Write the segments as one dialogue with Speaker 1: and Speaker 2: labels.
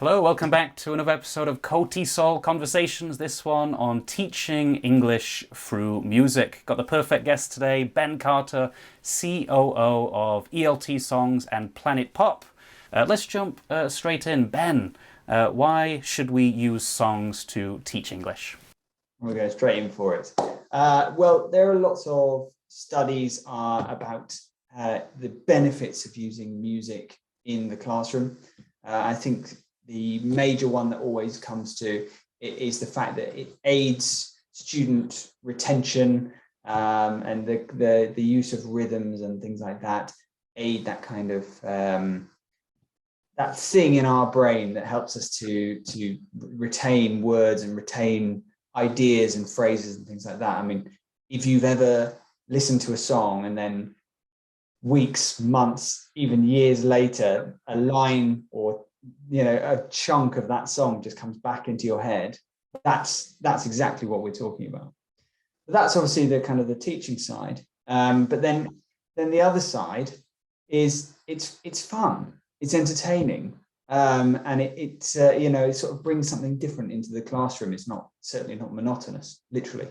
Speaker 1: Hello, welcome back to another episode of KOTESOL Conversations, this one on teaching English through music. Got the perfect guest today, Ben Carter, COO of ELT Songs and Planet Pop. Let's jump straight in. Ben, why should we use songs to teach English?
Speaker 2: We'll go straight in for it. Well, there are lots of studies about the benefits of using music in the classroom. I think the major one that always comes to is the fact that it aids student retention, and the use of rhythms and things like that aid that kind of that thing in our brain that helps us to retain words and retain ideas and phrases and things like that. I mean, if you've ever listened to a song and then weeks, months, even years later, a line or a chunk of that song just comes back into your head, that's exactly what we're talking about. But that's obviously the kind of the teaching side. But then the other side is it's fun, it's entertaining, and it sort of brings something different into the classroom. It's certainly not monotonous, literally.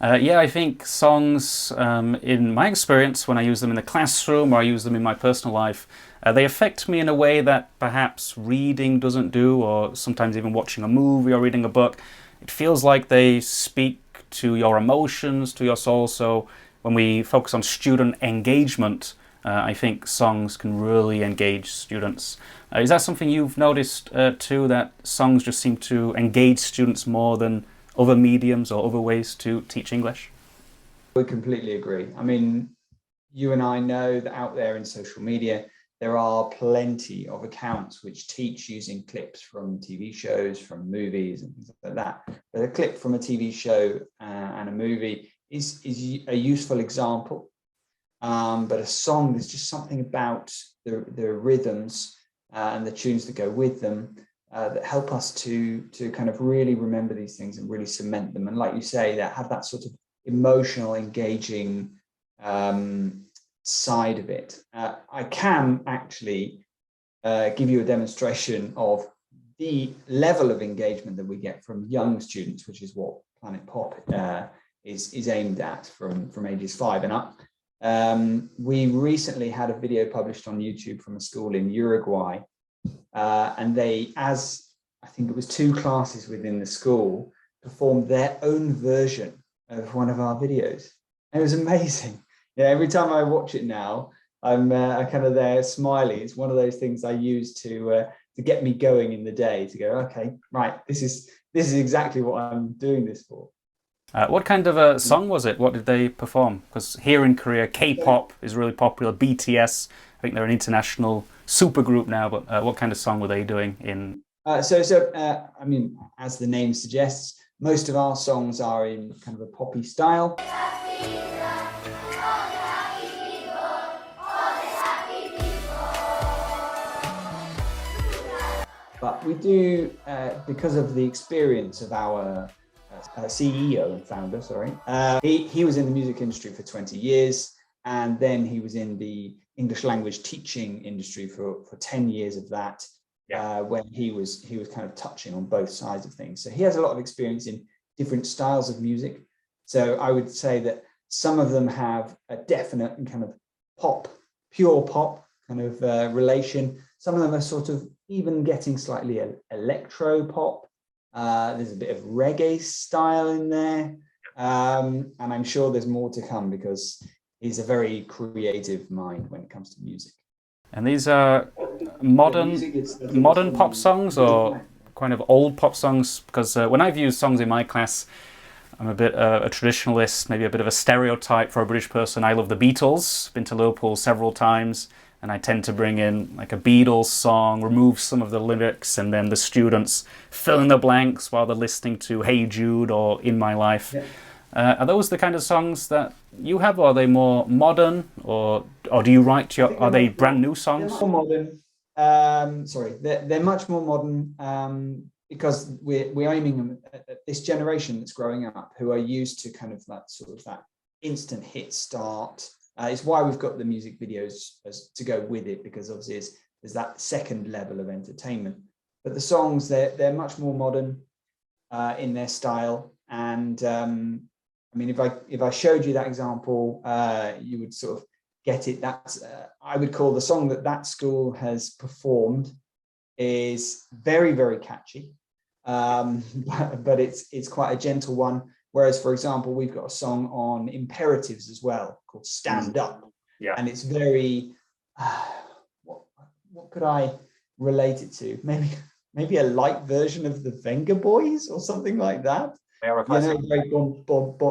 Speaker 1: Yeah, I think songs, in my experience, when I use them in the classroom or I use them in my personal life, they affect me in a way that perhaps reading doesn't do, or sometimes even watching a movie or reading a book. It feels like they speak to your emotions, to your soul. So when we focus on student engagement, I think songs can really engage students. Is that something you've noticed too, that songs just seem to engage students more than other mediums or other ways to teach English?
Speaker 2: We completely agree. I mean, you and I know that out there in social media, there are plenty of accounts which teach using clips from TV shows, from movies and things like that. But a clip from a TV show and a movie is a useful example. But a song, there's just something about the rhythms and the tunes that go with them that help us to kind of really remember these things and really cement them. And like you say, that have that sort of emotional, engaging side of it. I can actually give you a demonstration of the level of engagement that we get from young students, which is what Planet Pop is aimed at from ages 5 and up. We recently had a video published on YouTube from a school in Uruguay, and they, as I think it was 2 classes within the school, performed their own version of one of our videos. And it was amazing. Yeah, every time I watch it now, I'm kind of there smiling. It's one of those things I use to get me going in the day, to go, okay, right, this is exactly what I'm doing this for.
Speaker 1: What kind of a song was it? What did they perform? Because here in Korea, K-pop is really popular. BTS, I think they're an international supergroup now, but what kind of song were they doing in?
Speaker 2: I mean, as the name suggests, most of our songs are in kind of a poppy style. But we do, because of the experience of our CEO and founder, he was in the music industry for 20 years, and then he was in the English language teaching industry for 10 years of that, when he was kind of touching on both sides of things. So he has a lot of experience in different styles of music. So I would say that some of them have a definite kind of pop, pure pop kind of relation. Some of them are sort of even getting slightly electro pop. There's a bit of reggae style in there. And I'm sure there's more to come because he's a very creative mind when it comes to music.
Speaker 1: And these are modern pop songs or kind of old pop songs? Because when I've used songs in my class, I'm a bit a traditionalist, maybe a bit of a stereotype for a British person. I love the Beatles, been to Liverpool several times, and I tend to bring in like a Beatles song, remove some of the lyrics, and then the students fill in the blanks while they're listening to Hey Jude or In My Life. Yeah. Are those the kind of songs that you have, or are they more modern, or do you write are they brand new songs?
Speaker 2: They're more modern. They're much more modern because we're aiming them at this generation that's growing up, who are used to kind of that sort of that instant hit start. It's why we've got the music videos to go with it, because obviously there's that second level of entertainment. But the songs, they're much more modern in their style. And I mean, if I showed you that example, you would sort of get it. That's I would call the song that school has performed is very, very catchy, but it's quite a gentle one. Whereas, for example, we've got a song on imperatives as well called "Stand Up," and it's very. What could I relate it to? Maybe a light version of the Venga Boys or something like that. You know, very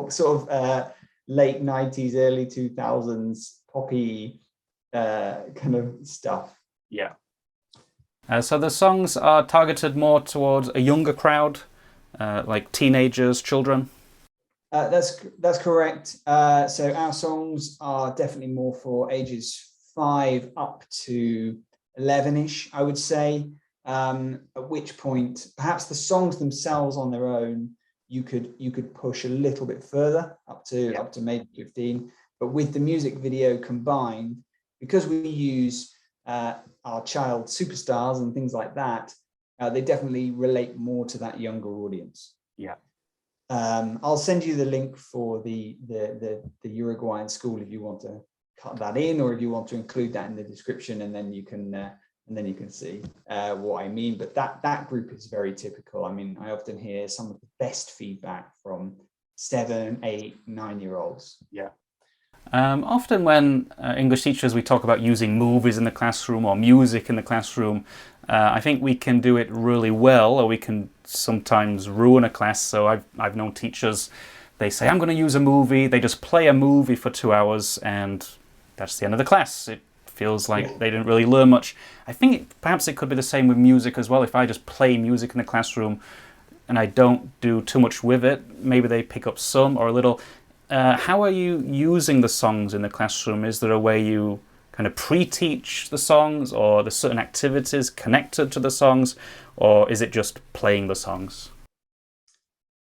Speaker 2: sort of late 90s, early 2000s poppy kind of stuff.
Speaker 1: Yeah. So the songs are targeted more towards a younger crowd, like teenagers, children.
Speaker 2: That's correct. So our songs are definitely more for ages 5 up to 11ish, I would say. At which point, perhaps the songs themselves on their own, you could push a little bit further up to maybe 15. But with the music video combined, because we use our child superstars and things like that, they definitely relate more to that younger audience.
Speaker 1: Yeah.
Speaker 2: I'll send you the link for the Uruguayan school if you want to cut that in, or if you want to include that in the description, and then you can see what I mean. But that group is very typical. I mean, I often hear some of the best feedback from 7, 8, 9-year-olds.
Speaker 1: Yeah. Often when English teachers, we talk about using movies in the classroom or music in the classroom, I think we can do it really well, or we can sometimes ruin a class. So I've known teachers, they say, I'm going to use a movie. They just play a movie for 2 hours and that's the end of the class. It feels like they didn't really learn much. I think perhaps it could be the same with music as well. If I just play music in the classroom and I don't do too much with it, maybe they pick up some or a little. How are you using the songs in the classroom? Is there a way you kind of pre-teach the songs, or there's certain activities connected to the songs, or is it just playing the songs?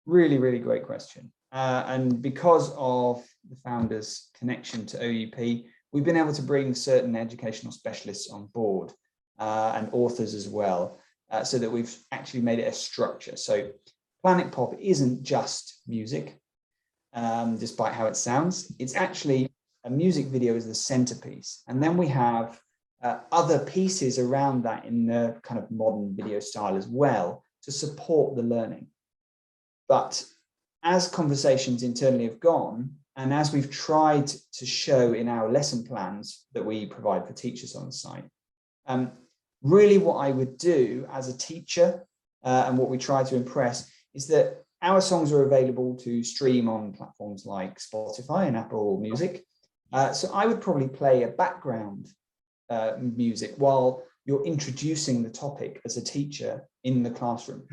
Speaker 2: Really, really great question. And because of the founders' connection to OUP, we've been able to bring certain educational specialists on board and authors as well, so that we've actually made it a structure. So Planet Pop isn't just music. Despite how it sounds, it's actually a music video is the centerpiece. And then we have other pieces around that in the kind of modern video style as well to support the learning. But as conversations internally have gone, and as we've tried to show in our lesson plans that we provide for teachers on the site, really what I would do as a teacher and what we try to impress is that our songs are available to stream on platforms like Spotify and Apple Music. So I would probably play a background music while you're introducing the topic as a teacher in the classroom.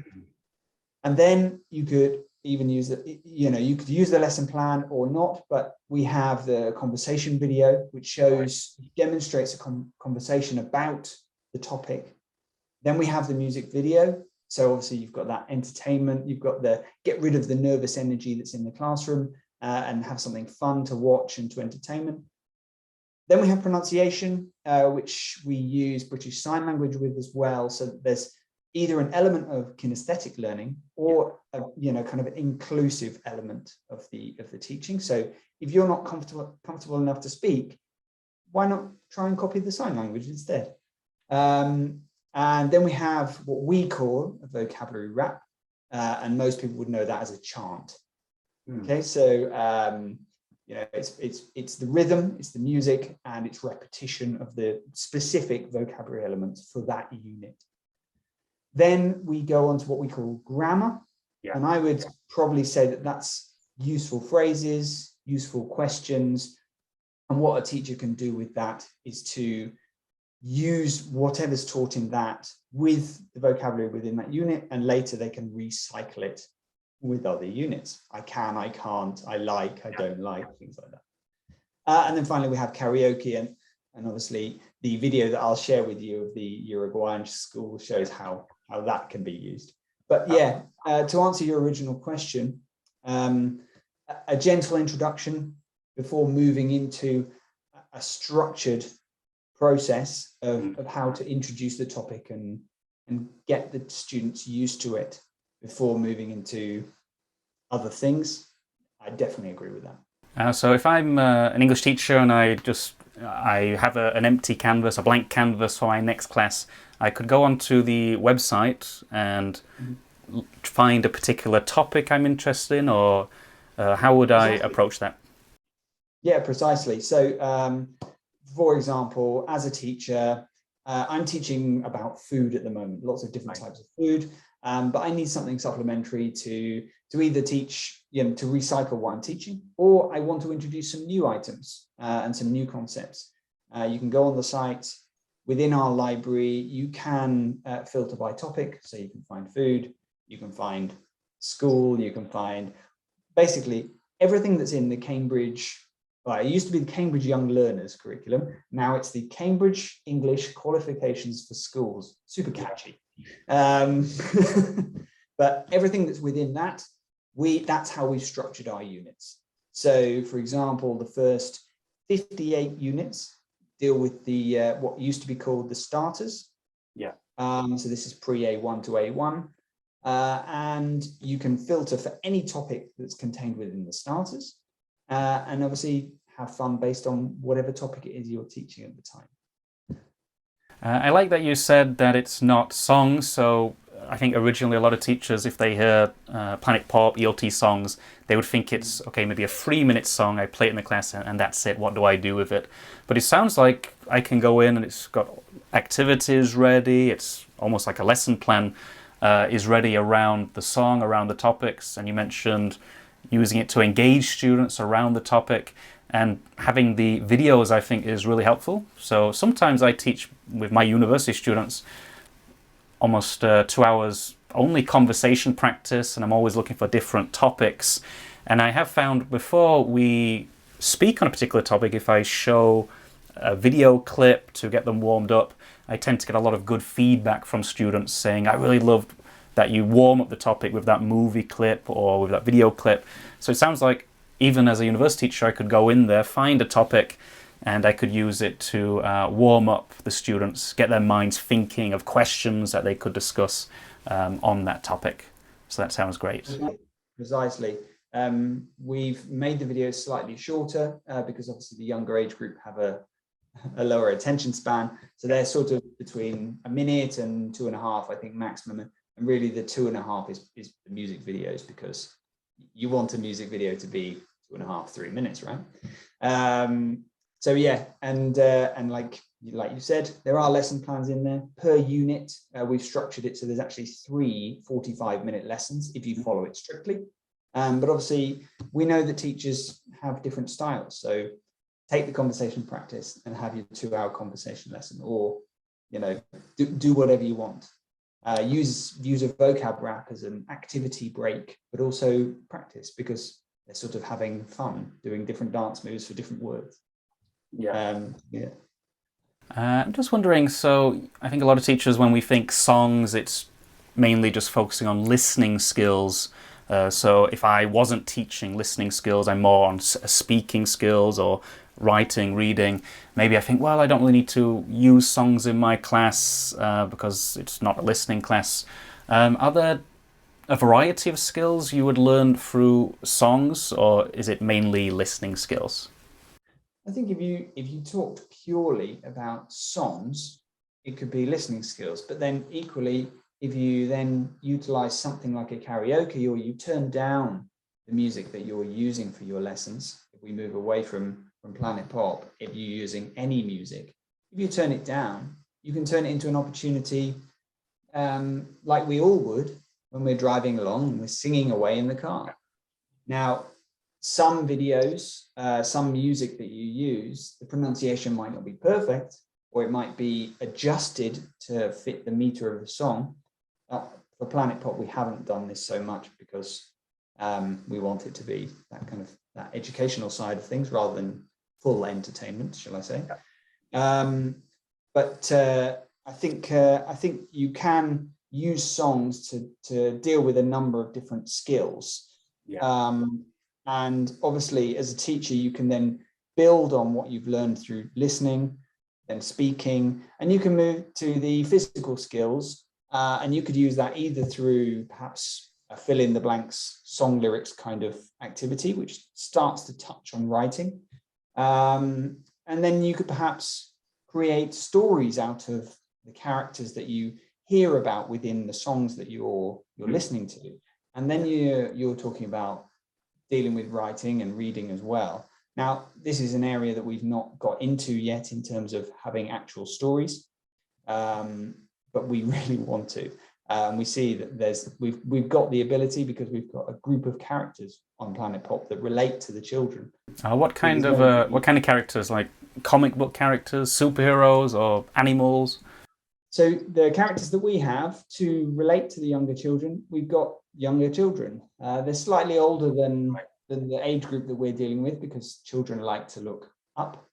Speaker 2: And then you could even use you could use the lesson plan or not, but we have the conversation video, which demonstrates a conversation about the topic. Then we have the music video. So obviously you've got that entertainment, you've got the get rid of the nervous energy that's in the classroom and have something fun to watch and to entertainment. Then we have pronunciation, which we use British Sign Language with as well. So there's either an element of kinesthetic learning or a kind of an inclusive element of the teaching. So if you're not comfortable enough to speak, why not try and copy the sign language instead? And then we have what we call a vocabulary rap, and most people would know that as a chant. Okay, so it's the rhythm, it's the music, and it's repetition of the specific vocabulary elements for that unit. Then we go on to what we call grammar, and I would probably say that that's useful phrases, useful questions, and what a teacher can do with that is to use whatever's taught in that with the vocabulary within that unit, and later they can recycle it with other units. I can, I can't, I like, I don't like, things like that. And then finally we have karaoke, and obviously the video that I'll share with you of the Uruguayan school shows how that can be used. But yeah, to answer your original question, a gentle introduction before moving into a structured process of how to introduce the topic and get the students used to it before moving into other things. I definitely agree with that.
Speaker 1: So if I'm an English teacher and I have an empty canvas, a blank canvas for my next class, I could go onto the website and find a particular topic I'm interested in, or how would I approach that?
Speaker 2: Yeah, precisely. So, for example, as a teacher, I'm teaching about food at the moment, lots of different types of food, but I need something supplementary to either teach, to recycle what I'm teaching, or I want to introduce some new items and some new concepts. You can go on the site. Within our library, you can filter by topic, so you can find food, you can find school, you can find basically everything that's in the Cambridge. Well, it used to be the Cambridge Young Learners curriculum. Now it's the Cambridge English Qualifications for Schools. Super catchy. But everything that's within that, that's how we've structured our units. So, for example, the first 58 units deal with the what used to be called the starters.
Speaker 1: Yeah.
Speaker 2: So this is pre-A1 to A1. And you can filter for any topic that's contained within the starters. And obviously have fun based on whatever topic it is you're teaching at the time.
Speaker 1: I like that you said that it's not songs. So I think originally a lot of teachers, if they hear Planet Pop, ELT songs, they would think it's, okay, maybe a 3-minute song, I play it in the class and that's it, what do I do with it? But it sounds like I can go in and it's got activities ready, it's almost like a lesson plan is ready around the song, around the topics, and you mentioned using it to engage students around the topic, and having the videos I think is really helpful. So sometimes I teach with my university students almost 2 hours only conversation practice, and I'm always looking for different topics. And I have found before we speak on a particular topic, if I show a video clip to get them warmed up, I tend to get a lot of good feedback from students saying, I really loved that you warm up the topic with that movie clip or with that video clip. So it sounds like even as a university teacher, I could go in there, find a topic, and I could use it to warm up the students, get their minds thinking of questions that they could discuss on that topic. So that sounds great.
Speaker 2: Precisely. We've made the videos slightly shorter because obviously the younger age group have a lower attention span. So they're sort of between a minute and 2.5, I think, maximum. And really the 2.5 is the music videos, because you want a music video to be 2.5, 3 minutes, right? So yeah, and like you said, there are lesson plans in there per unit. We've structured it so there's actually 3 45-minute lessons if you follow it strictly. But obviously we know that teachers have different styles. So take the conversation practice and have your 2-hour conversation lesson, or do whatever you want. Use a vocab wrap as an activity break, but also practice, because they're sort of having fun doing different dance moves for different words.
Speaker 1: I'm just wondering, so I think a lot of teachers, when we think songs, it's mainly just focusing on listening skills. So if I wasn't teaching listening skills, I'm more on speaking skills or writing, reading. Maybe I think, well, I don't really need to use songs in my class because it's not a listening class. Are there a variety of skills you would learn through songs, or is it mainly listening skills?
Speaker 2: I think if you talked purely about songs, it could be listening skills. But then equally, if you then utilize something like a karaoke, or you turn down the music that you're using for your lessons, if we move away from Planet Pop, if you're using any music, if you turn it down, you can turn it into an opportunity like we all would when we're driving along and we're singing away in the car. Now, some videos, some music that you use, the pronunciation might not be perfect, or it might be adjusted to fit the meter of the song. For Planet Pop, we haven't done this so much because we want it to be that kind of that educational side of things rather than full entertainment, shall I say? But I think you can use songs to deal with a number of different skills. And obviously, as a teacher, you can then build on what you've learned through listening, then speaking, and you can move to the physical skills, and you could use that either through perhaps a fill in the blanks song lyrics kind of activity, which starts to touch on writing. And then you could perhaps create stories out of the characters that you hear about within the songs that you're listening to. And then you're talking about dealing with writing and reading as well. Now, this is an area that we've not got into yet in terms of having actual stories, but we really want to. We see that we've got the ability because we've got a group of characters on Planet Pop that relate to the children.
Speaker 1: What kind of characters, like comic book characters, superheroes, or animals?
Speaker 2: So the characters that we have to relate to the younger children, we've got younger children. They're slightly older than the age group that we're dealing with because children like to look up.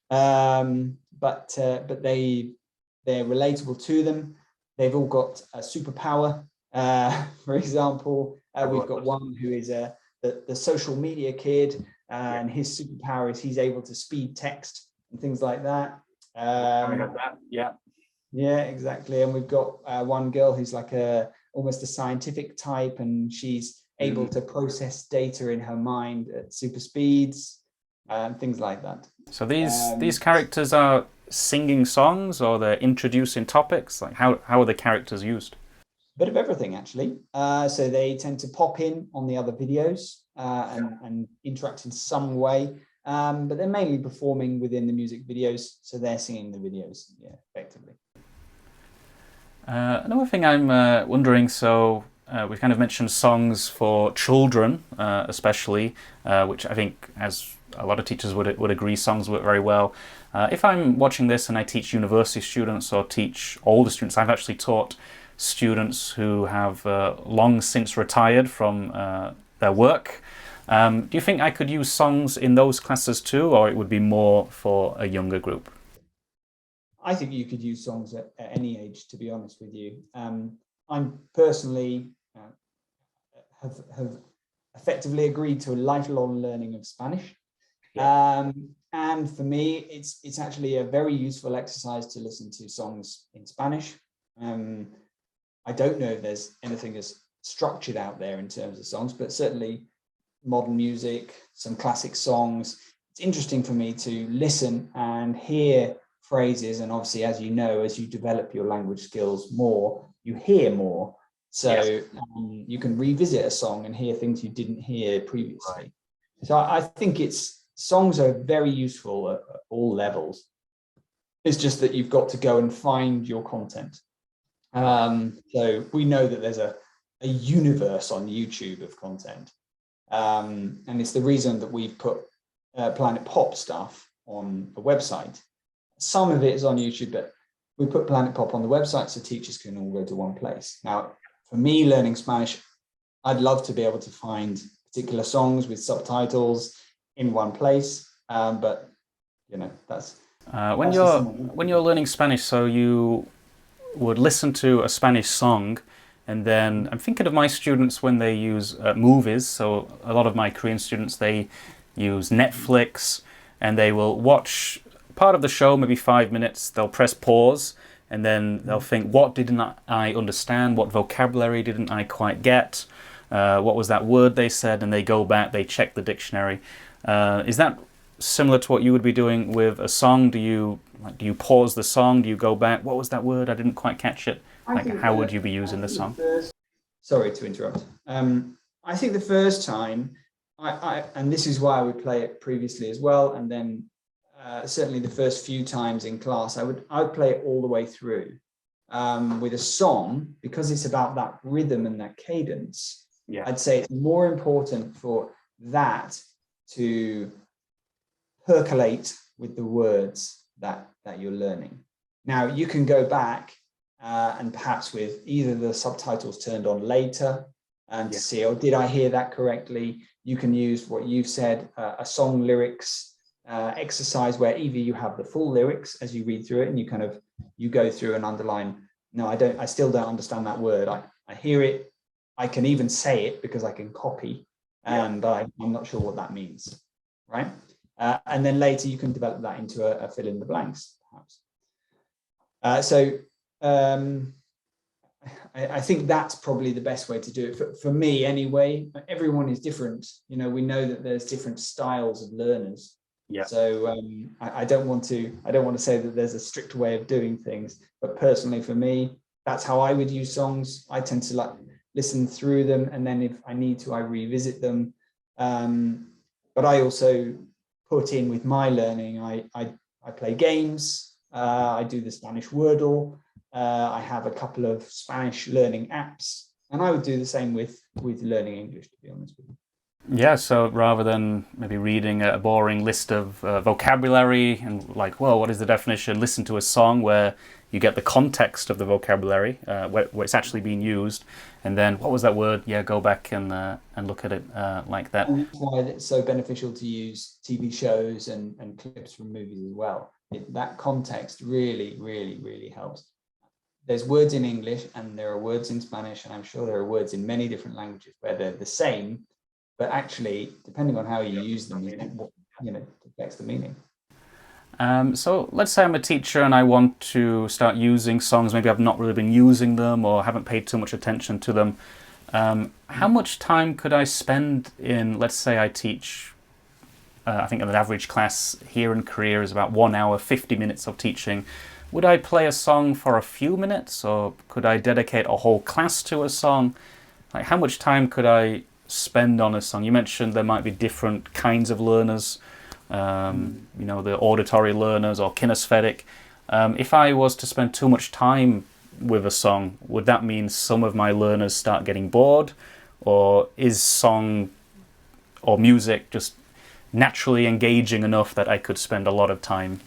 Speaker 2: But they're relatable to them. They've all got a superpower. For example, we've got one who is the social media kid, and his superpower is he's able to speed text and things like that.
Speaker 1: I got that.
Speaker 2: Yeah, exactly. And we've got one girl who's like almost a scientific type, and she's able to process data in her mind at super speeds and things like that.
Speaker 1: So these characters are singing songs, or they're introducing topics? Like how are the characters used?
Speaker 2: A bit of everything, actually. So they tend to pop in on the other videos and interact in some way. But they're mainly performing within the music videos, so they're singing the videos, effectively.
Speaker 1: Another thing I'm wondering, so we've kind of mentioned songs for children, especially, which I think, as a lot of teachers would agree, songs work very well. If I'm watching this and I teach university students or teach older students, I've actually taught students who have long since retired from their work. Do you think I could use songs in those classes too, or it would be more for a younger group?
Speaker 2: I think you could use songs at any age, to be honest with you. I'm personally have effectively agreed to a lifelong learning of Spanish. And for me, it's actually a very useful exercise to listen to songs in Spanish. I don't know if there's anything as structured out there in terms of songs, but certainly modern music, some classic songs. It's interesting for me to listen and hear phrases, and obviously, as you know, as you develop your language skills more, you hear more. So you can revisit a song and hear things you didn't hear previously. Right. So I think songs are very useful at all levels. It's just that you've got to go and find your content. So we know that there's a universe on YouTube of content. And it's the reason that we've put Planet Pop stuff on the website. Some of it is on YouTube, but we put Planet Pop on the website so teachers can all go to one place. Now, for me, learning Spanish, I'd love to be able to find particular songs with subtitles in one place, but that's
Speaker 1: when you're learning Spanish. So you would listen to a Spanish song, and then I'm thinking of my students when they use movies. So a lot of my Korean students, they use Netflix, and they will watch part of the show, maybe 5 minutes. They'll press pause, and then they'll think, what didn't I understand? What vocabulary didn't I quite get? What was that word they said? And they go back, they check the dictionary. Is that similar to what you would be doing with a song? Do you pause the song? Do you go back? What was that word? I didn't quite catch it. How would you be using the song?
Speaker 2: Sorry to interrupt. I think the first time, and this is why I would play it previously as well, and then certainly the first few times in class, I would play it all the way through with a song, because it's about that rhythm and that cadence. I'd say it's more important for that to percolate with the words that you're learning. Now, you can go back and perhaps with either the subtitles turned on later and to see, oh, did I hear that correctly? You can use what you've said, a song lyrics exercise where either you have the full lyrics as you read through it and you go through and underline, no, I still don't understand that word. I hear it. I can even say it because I can copy, but I'm not sure what that means, right? And then later you can develop that into a fill in the blanks, perhaps. I think that's probably the best way to do it for me anyway. Everyone is different. You know, we know that there's different styles of learners.
Speaker 1: Yeah.
Speaker 2: So I don't want to say that there's a strict way of doing things, but personally for me, that's how I would use songs. I tend to like listen through them, and then if I need to, I revisit them. But I also put in with my learning. I play games. I do the Spanish Wordle. I have a couple of Spanish learning apps, and I would do the same with learning English, to be honest with you.
Speaker 1: Yeah, so rather than maybe reading a boring list of vocabulary and like, well, what is the definition? Listen to a song where you get the context of the vocabulary, where it's actually being used, and then what was that word? Yeah, go back and look at it like that.
Speaker 2: And that's why it's so beneficial to use TV shows and clips from movies as well. That context really, really, really helps. There's words in English and there are words in Spanish, and I'm sure there are words in many different languages where they're the same, but actually, depending on how you use them, affects the meaning.
Speaker 1: So let's say I'm a teacher and I want to start using songs. Maybe I've not really been using them or haven't paid too much attention to them. How much time could I spend in, let's say I teach, I think an average class here in Korea is about 1 hour, 50 minutes of teaching. Would I play a song for a few minutes, or could I dedicate a whole class to a song? Like, how much time could I spend on a song? You mentioned there might be different kinds of learners, the auditory learners or kinesthetic. If I was to spend too much time with a song, would that mean some of my learners start getting bored? Or is song or music just naturally engaging enough that I could spend a lot of time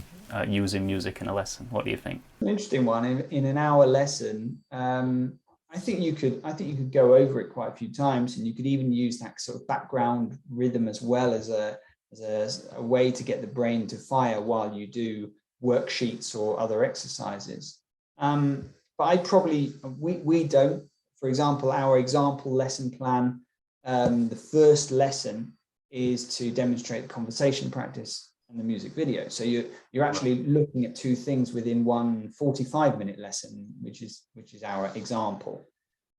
Speaker 1: using music in a lesson? What do you think?
Speaker 2: An interesting one. In an hour lesson, I think you could go over it quite a few times, and you could even use that sort of background rhythm as well as a way to get the brain to fire while you do worksheets or other exercises. But we don't. For example, our example lesson plan, the first lesson is to demonstrate the conversation practice and the music video. So you're actually looking at two things within one 45-minute lesson, which is our example.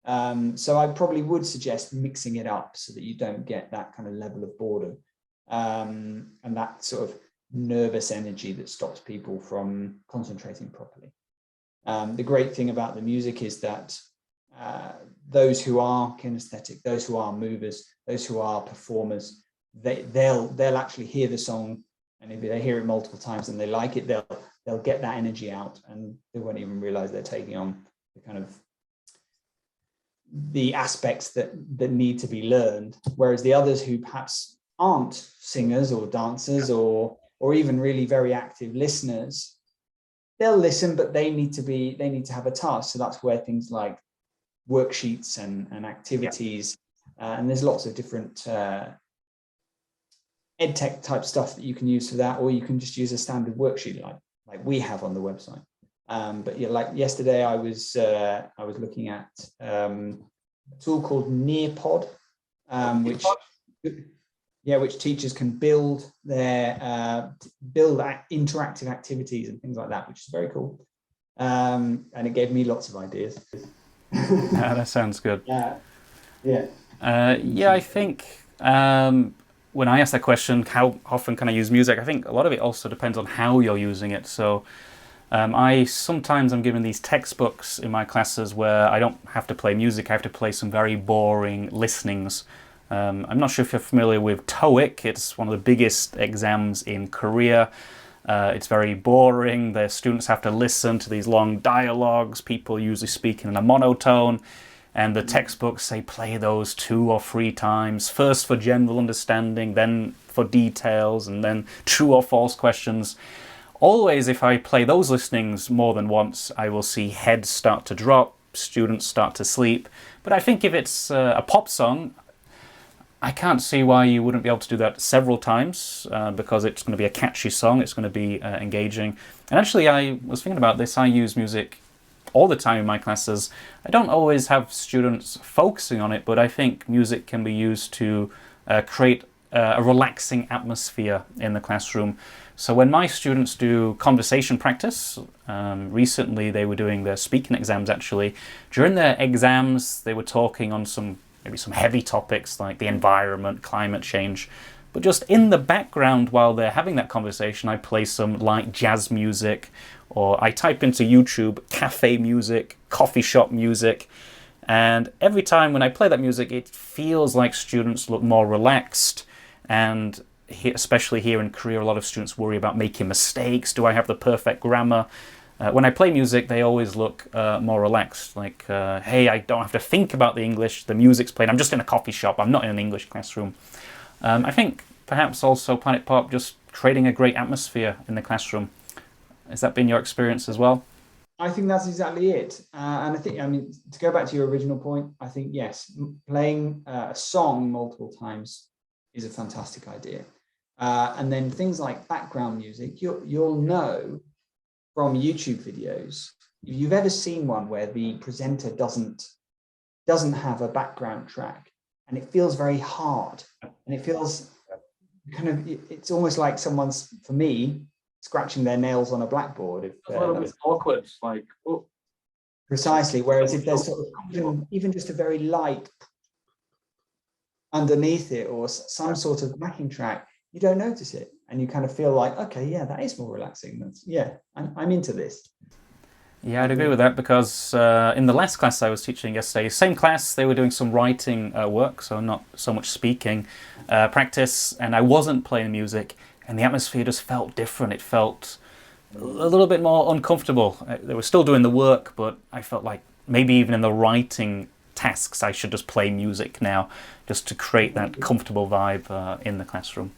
Speaker 2: So I probably would suggest mixing it up so that you don't get that kind of level of boredom and that sort of nervous energy that stops people from concentrating properly. The great thing about the music is that those who are kinesthetic, those who are movers, those who are performers, they'll actually hear the song, and if they hear it multiple times and they like it, they'll get that energy out, and they won't even realize they're taking on the kind of the aspects that need to be learned. Whereas the others who perhaps aren't singers or dancers or even really very active listeners, they'll listen, but they need to have a task. So that's where things like worksheets and activities, and there's lots of different EdTech type stuff that you can use for that, or you can just use a standard worksheet like we have on the website. But yeah, like yesterday, I was looking at a tool called Nearpod, which teachers can build interactive activities and things like that, which is very cool. And it gave me lots of ideas.
Speaker 1: Yeah, that sounds good.
Speaker 2: Yeah.
Speaker 1: I think when I ask that question, how often can I use music? I think a lot of it also depends on how you're using it. So sometimes I'm given these textbooks in my classes where I don't have to play music. I have to play some very boring listenings. I'm not sure if you're familiar with TOEIC. It's one of the biggest exams in Korea. It's very boring. The students have to listen to these long dialogues, people usually speaking in a monotone, and the textbooks say play those 2 or 3 times, first for general understanding, then for details, and then true or false questions. Always, if I play those listenings more than once, I will see heads start to drop, students start to sleep. But I think if it's a pop song, I can't see why you wouldn't be able to do that several times, because it's going to be a catchy song, it's going to be engaging. And actually, I was thinking about this, I use music all the time in my classes. I don't always have students focusing on it, but I think music can be used to create a relaxing atmosphere in the classroom. So when my students do conversation practice, recently they were doing their speaking exams actually. During their exams, they were talking on maybe some heavy topics like the environment, climate change. But just in the background while they're having that conversation, I play some light jazz music, or I type into YouTube cafe music, coffee shop music. And every time when I play that music, it feels like students look more relaxed. And especially here in Korea, a lot of students worry about making mistakes. Do I have the perfect grammar? When I play music, they always look more relaxed. Like, hey, I don't have to think about the English. The music's playing. I'm just in a coffee shop. I'm not in an English classroom. I think perhaps also Planet Pop just creating a great atmosphere in the classroom. Has that been your experience as well?
Speaker 2: I think that's exactly it. And I think, I mean, to go back to your original point, I think, yes, playing a song multiple times is a fantastic idea. And then things like background music, you'll know from YouTube videos, if you've ever seen one where the presenter doesn't have a background track and it feels very hard and it feels kind of, it's almost like someone's, for me, scratching their nails on a blackboard. If
Speaker 3: a little bit awkward, like, oh.
Speaker 2: Precisely. Whereas if there's sort of even just a very light underneath it or some sort of backing track, you don't notice it, and you kind of feel like, okay, yeah, that is more relaxing. I'm into this.
Speaker 1: Yeah, I'd agree with that because in the last class I was teaching yesterday, same class, they were doing some writing work, so not so much speaking practice, and I wasn't playing music, and the atmosphere just felt different. It felt a little bit more uncomfortable. They were still doing the work, but I felt like maybe even in the writing tasks I should just play music now, just to create that comfortable vibe in the classroom.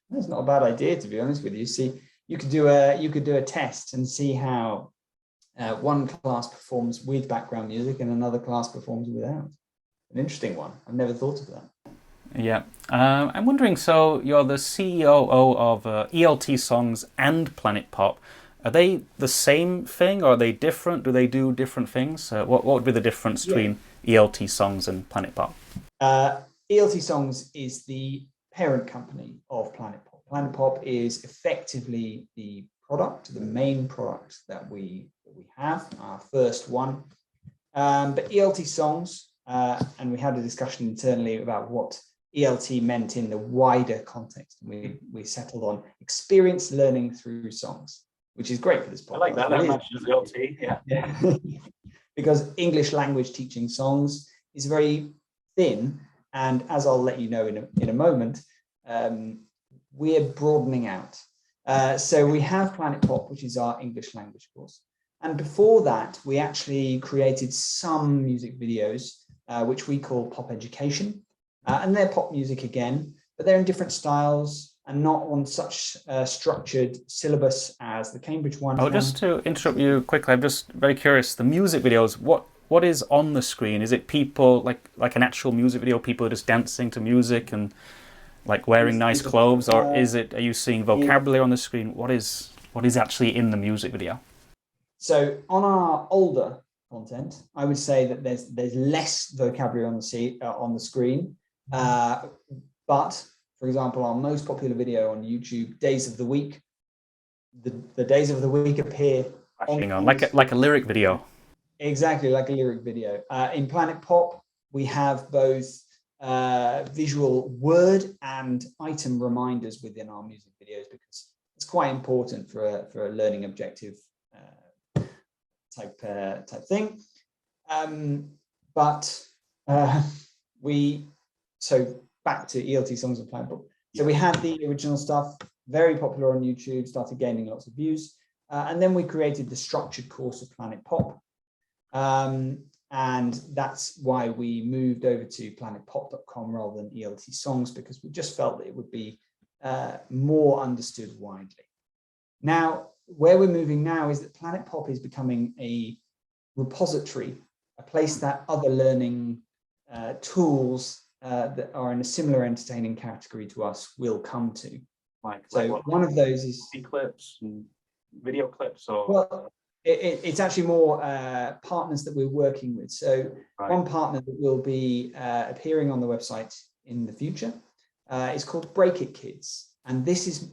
Speaker 2: That's not a bad idea, to be honest with you. See, you could do a test and see how one class performs with background music and another class performs without. An interesting one. I've never thought of that.
Speaker 1: Yeah. I'm wondering, so you're the COO of ELT Songs and Planet Pop. Are they the same thing, or are they different? Do they do different things? What would be the difference between ELT Songs and Planet Pop?
Speaker 2: ELT Songs is the parent company of Planet Pop. Planet Pop is effectively the product, the main product that we have, our first one. But ELT Songs, and we had a discussion internally about what ELT meant in the wider context. We settled on experience learning through songs, which is great for this podcast.
Speaker 3: I like that. That matches ELT, yeah.
Speaker 2: Because English language teaching songs is very thin, and as I'll let you know in a moment, we're broadening out. So we have Planet Pop, which is our English language course. And before that, we actually created some music videos, which we call Pop Education. And they're pop music again, but they're in different styles and not on such a structured syllabus as the Cambridge one.
Speaker 1: Oh, just to interrupt you quickly, I'm just very curious. The music videos, what is on the screen? Is it people, like an actual music video, people just dancing to music and like wearing nice clothes, or are you seeing vocabulary on the screen? What is actually in the music video?
Speaker 2: So on our older content, I would say that there's less vocabulary on the screen. But for example, our most popular video on YouTube, Days of the Week, the days of the week appear on
Speaker 1: like a lyric video.
Speaker 2: Exactly, like a lyric video. In Planet Pop, we have both visual word and item reminders within our music videos, because it's quite important for a learning objective type thing. So back to ELT Songs and Planet Pop. So we had the original stuff, very popular on YouTube, started gaining lots of views. And then we created the structured course of Planet Pop. And that's why we moved over to planetpop.com rather than ELT Songs, because we just felt that it would be more understood widely. Now, where we're moving now is that Planet Pop is becoming a repository, a place that other learning tools that are in a similar entertaining category to us will come to. One of those is
Speaker 3: clips and video clips, or
Speaker 2: well, it's actually more partners that we're working with. So one partner that will be appearing on the website in the future It's called Break It Kids. And this is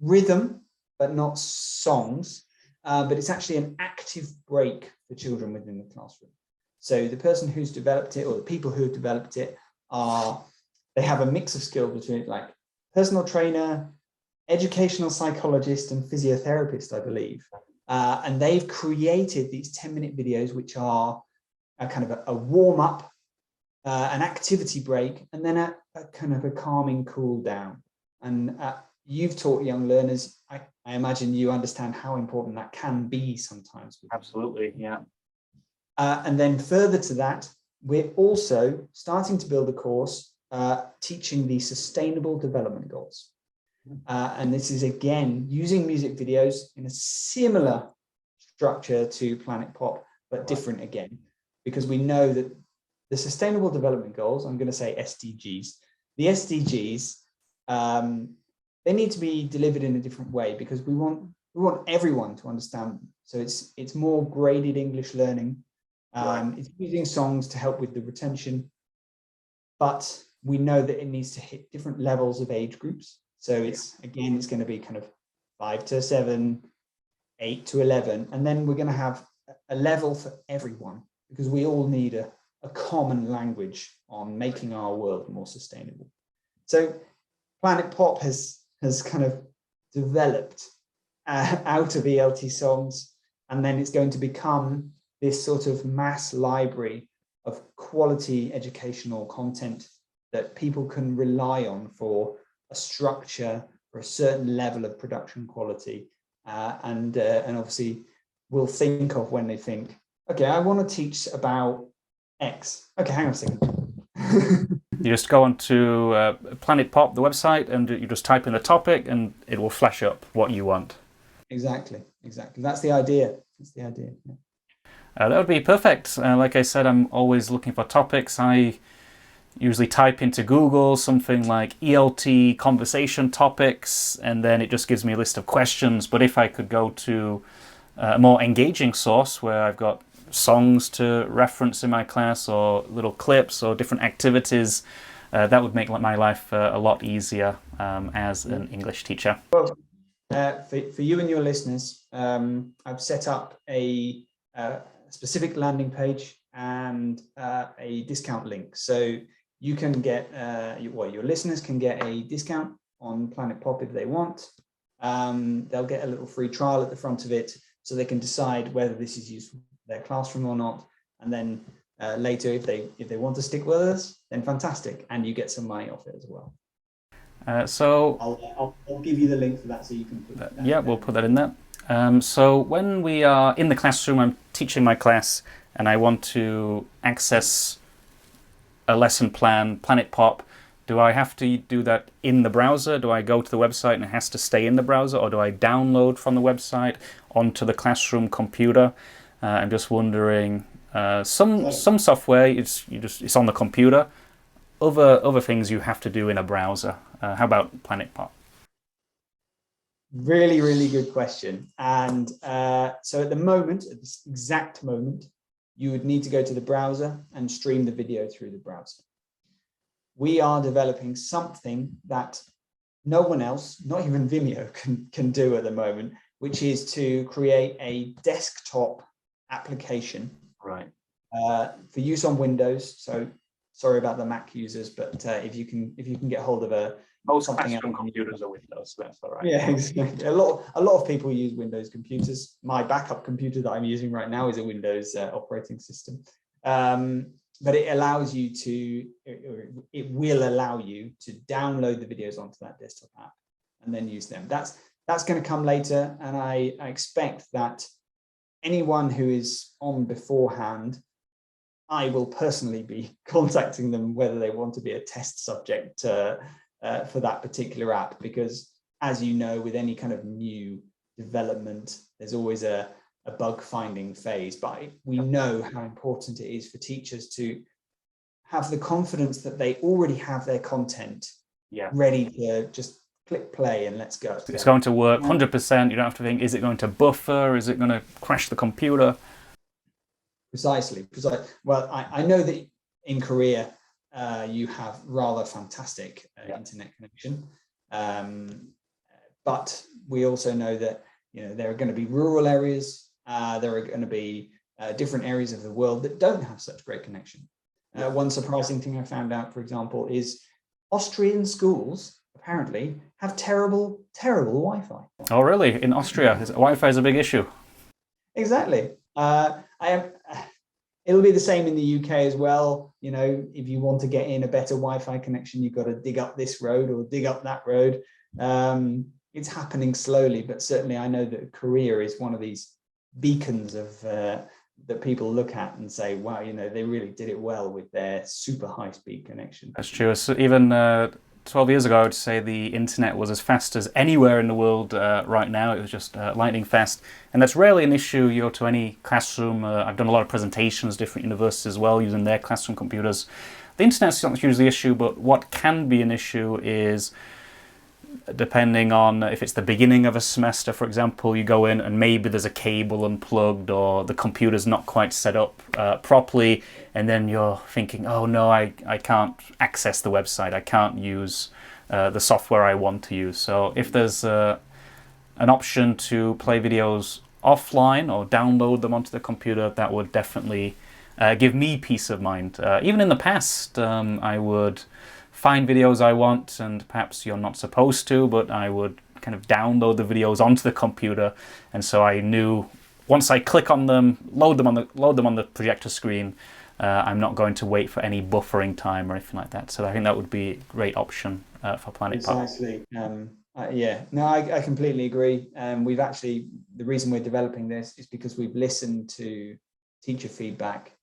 Speaker 2: rhythm, but not songs. But it's actually an active break for children within the classroom. So the person who's developed it, or the people who have developed it, they have a mix of skills between like personal trainer, educational psychologist, and physiotherapist, I believe. And they've created these 10-minute videos, which are a kind of a warm-up, an activity break, and then a kind of a calming cool down. And you've taught young learners. I imagine you understand how important that can be sometimes.
Speaker 3: Absolutely, yeah.
Speaker 2: And then further to that, we're also starting to build a course teaching the Sustainable Development Goals. And this is, again, using music videos in a similar structure to Planet Pop, but different again, because we know that the Sustainable Development Goals, I'm going to say SDGs, the SDGs, they need to be delivered in a different way because we want everyone to understand them. So it's more graded English learning. It's using songs to help with the retention, but we know that it needs to hit different levels of age groups. So it's going to be kind of 5 to 7, 8 to 11, and then we're going to have a level for everyone because we all need a common language on making our world more sustainable. So Planet Pop has kind of developed out of ELT songs, and then it's going to become this sort of mass library of quality educational content that people can rely on for a structure, for a certain level of production quality, and obviously will think of when they think, okay, I want to teach about X. Okay, hang on a second.
Speaker 1: You just go onto Planet Pop, the website, and you just type in the topic, and it will flash up what you want.
Speaker 2: Exactly. That's the idea. Yeah.
Speaker 1: That would be perfect. Like I said, I'm always looking for topics. I usually type into Google something like ELT conversation topics, and then it just gives me a list of questions. But if I could go to a more engaging source where I've got songs to reference in my class or little clips or different activities, that would make my life a lot easier as an English teacher.
Speaker 2: Well, for you and your listeners, I've set up a specific landing page and a discount link. So you can get, your listeners can get a discount on Planet Pop if they want. They'll get a little free trial at the front of it so they can decide whether this is useful for their classroom or not. And then later, if they want to stick with us, then fantastic. And you get some money off it as well.
Speaker 1: So
Speaker 2: I'll give you the link for that so you can put that.
Speaker 1: Yeah, we'll put that in there. So when we are in the classroom, I'm teaching my class, and I want to access a lesson plan, Planet Pop. Do I have to do that in the browser? Do I go to the website and it has to stay in the browser, or do I download from the website onto the classroom computer? I'm just wondering. Some software it's on the computer. Other things you have to do in a browser. How about Planet Pop?
Speaker 2: Really, really good question. And so at this exact moment, you would need to go to the browser and stream the video through the browser. We are developing something that no one else, not even Vimeo, can do at the moment, which is to create a desktop application for use on Windows. So sorry about the Mac users, but if you can get hold of
Speaker 3: most classroom computers are Windows, so that's all right.
Speaker 2: Yeah, exactly. A lot of people use Windows computers. My backup computer that I'm using right now is a Windows operating system. But it will allow you to download the videos onto that desktop app and then use them. That's going to come later, and I expect that anyone who is on beforehand, I will personally be contacting them whether they want to be a test subject for that particular app, because as you know, with any kind of new development, there's always a bug finding phase, but we know how important it is for teachers to have the confidence that they already have their content ready to just click play and let's go.
Speaker 1: It's going to work 100%. You don't have to think, is it going to buffer? Is it going to crash the computer?
Speaker 2: Precisely. Well, I know that in Korea, you have rather fantastic internet connection. But we also know that there are going to be rural areas. There are going to be different areas of the world that don't have such great connection. One surprising thing I found out, for example, is Austrian schools apparently have terrible Wi-Fi.
Speaker 1: Oh, really? In Austria, Wi-Fi is a big issue.
Speaker 2: Exactly. It'll be the same in the UK as well. If you want to get in a better Wi-Fi connection, you've got to dig up this road or dig up that road. It's happening slowly, but certainly I know that Korea is one of these beacons of that people look at and say, wow, they really did it well with their super high-speed connection.
Speaker 1: That's true. So even 12 years ago, I would say the internet was as fast as anywhere in the world right now. It was just lightning fast. And that's rarely an issue. You go to any classroom. I've done a lot of presentations, different universities as well, using their classroom computers. The internet's not usually the issue, but what can be an issue is, depending on if it's the beginning of a semester, for example, you go in and maybe there's a cable unplugged or the computer's not quite set up properly, and then you're thinking, oh no, I can't access the website, I can't use the software I want to use. So if there's an option to play videos offline or download them onto the computer, that would definitely give me peace of mind. Even in the past, I would find videos I want, and perhaps you're not supposed to, but I would kind of download the videos onto the computer, and so I knew once I click on them, load them on the projector screen, I'm not going to wait for any buffering time or anything like that. So I think that would be a great option for Planet Pop.
Speaker 2: Exactly. Yeah, no, I completely agree. We've actually, the reason we're developing this is because we've listened to teacher feedback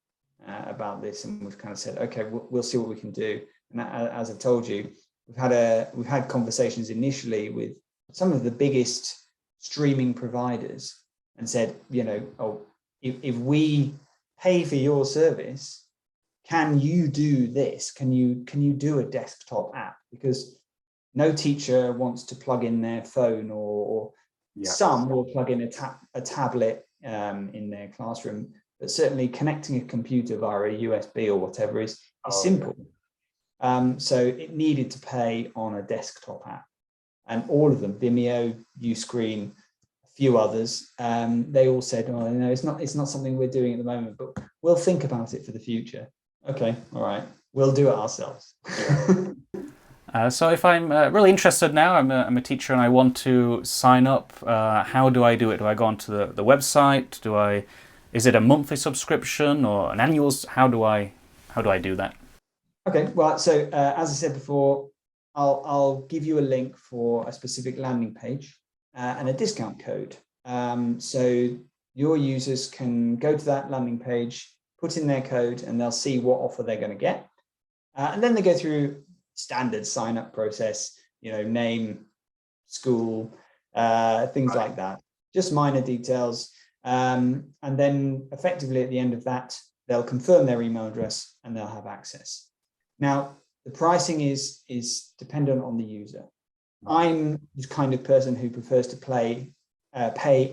Speaker 2: about this, and we've kind of said, okay, we'll see what we can do. And as I've told you, we've had conversations initially with some of the biggest streaming providers and said, if we pay for your service, can you do this? Can you do a desktop app? Because no teacher wants to plug in their phone, or some will plug in a tablet in their classroom, but certainly connecting a computer via a USB or whatever is simple. So it needed to pay on a desktop app, and all of them, Vimeo, Uscreen, a few others, they all said, oh, no, it's not something we're doing at the moment, but we'll think about it for the future. Okay, all right, we'll do it ourselves.
Speaker 1: So if I'm really interested now, I'm a teacher and I want to sign up, how do I do it? Do I go onto the website? Is it a monthly subscription or an annual? How do I do that? Okay,
Speaker 2: well, so as I said before, I'll give you a link for a specific landing page and a discount code. So your users can go to that landing page, put in their code, and they'll see what offer they're going to get. And then they go through standard sign-up process, name, school, things like that, just minor details. And then effectively at the end of that, they'll confirm their email address and they'll have access. Now, the pricing is dependent on the user. I'm the kind of person who prefers to pay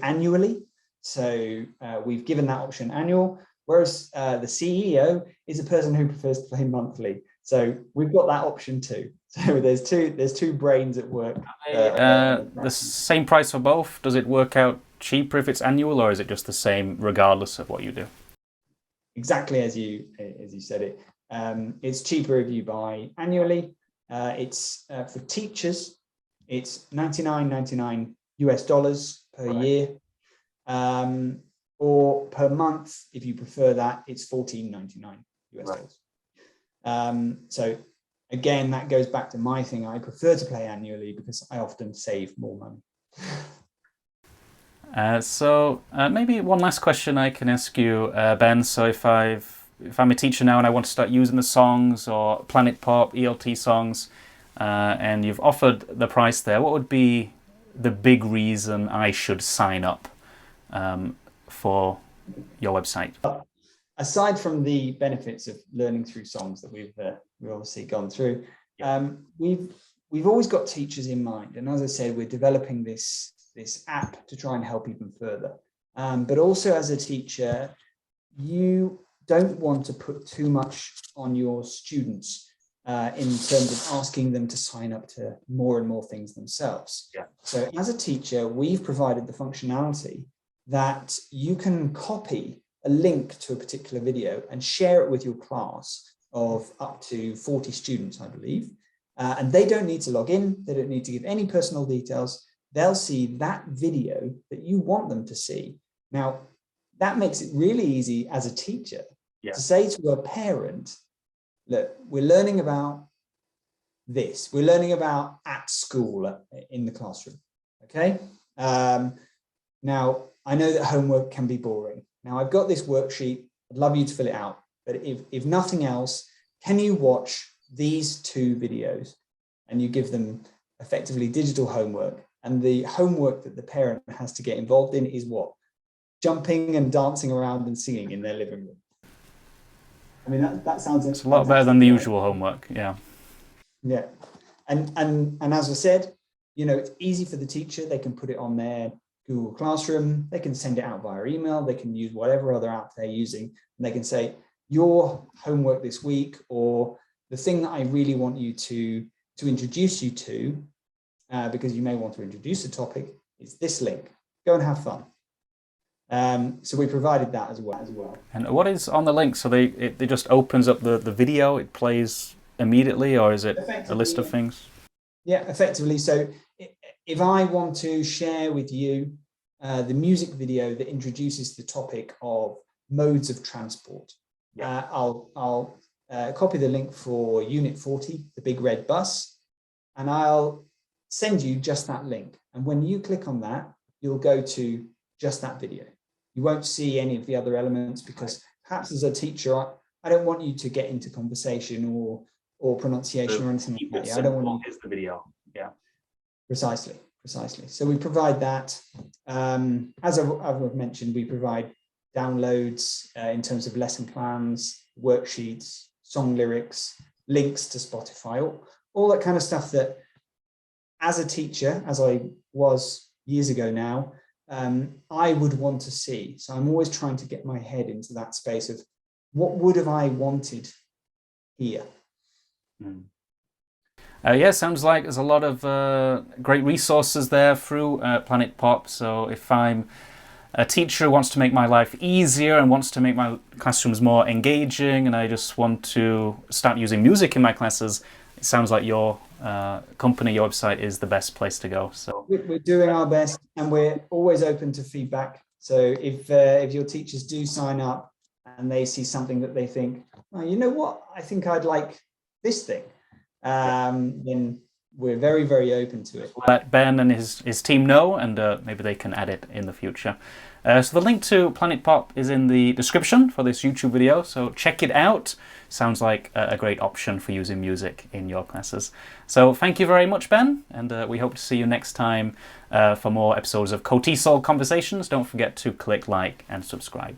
Speaker 2: annually. So we've given that option annual, whereas the CEO is a person who prefers to pay monthly. So we've got that option too. So there's two brains at work.
Speaker 1: The same price for both? Does it work out cheaper if it's annual, or is it just the same regardless of what you do?
Speaker 2: Exactly as you said it. It's cheaper if you buy annually. It's for teachers, it's $99.99 per year, or per month. If you prefer that, it's $14.99 So again, that goes back to my thing. I prefer to pay annually because I often save more money.
Speaker 1: So maybe one last question I can ask you, Ben. So if I'm a teacher now and I want to start using the songs or Planet Pop, ELT songs, and you've offered the price there, what would be the big reason I should sign up for your website?
Speaker 2: Aside from the benefits of learning through songs that we've obviously gone through, we've always got teachers in mind. And as I said, we're developing this app to try and help even further. But also as a teacher, you don't want to put too much on your students in terms of asking them to sign up to more and more things themselves.
Speaker 3: Yeah.
Speaker 2: So as a teacher, we've provided the functionality that you can copy a link to a particular video and share it with your class of up to 40 students, I believe. And they don't need to log in. They don't need to give any personal details. They'll see that video that you want them to see. Now, that makes it really easy as a teacher to say to a parent, look, we're learning about this. We're learning about at school in the classroom, okay? Now, I know that homework can be boring. Now, I've got this worksheet. I'd love you to fill it out. But if nothing else, can you watch these 2 videos? And you give them effectively digital homework. And the homework that the parent has to get involved in is what? Jumping and dancing around and singing in their living room. I mean, that sounds...
Speaker 1: It's a lot better than the usual homework, yeah.
Speaker 2: Yeah. And as I said, you know, it's easy for the teacher. They can put it on their Google Classroom. They can send it out via email. They can use whatever other app they're using. And they can say, your homework this week, or the thing that I really want you to introduce you to, because you may want to introduce a topic, is this link. Go and have fun. So we provided that as well.
Speaker 1: And what is on the link? So it just opens up the video, it plays immediately, or is it a list of things?
Speaker 2: Yeah, effectively. So if I want to share with you the music video that introduces the topic of modes of transport, I'll copy the link for Unit 40, the big red bus, and I'll send you just that link. And when you click on that, you'll go to just that video. You won't see any of the other elements because perhaps as a teacher, I don't want you to get into conversation or pronunciation or anything like that. I don't want
Speaker 3: is the video. Yeah.
Speaker 2: Precisely. So we provide that. As I've mentioned, we provide downloads in terms of lesson plans, worksheets, song lyrics, links to Spotify, all that kind of stuff that as a teacher, as I was years ago now, I would want to see. So I'm always trying to get my head into that space of what would have I wanted here.
Speaker 1: Yeah, sounds like there's a lot of great resources there through Planet Pop. So if I'm a teacher who wants to make my life easier and wants to make my classrooms more engaging, and I just want to start using music in my classes, it sounds like your company, your website is the best place to go. So
Speaker 2: we're doing our best, and we're always open to feedback. So if your teachers do sign up and they see something that they think, oh, you know what, I think I'd like this thing, then we're very, very open to it.
Speaker 1: Let Ben and his team know, and maybe they can add it in the future. So the link to Planet Pop is in the description for this YouTube video, so check it out. Sounds like a great option for using music in your classes. So thank you very much, Ben, and we hope to see you next time for more episodes of KOTESOL Conversations. Don't forget to click like and subscribe.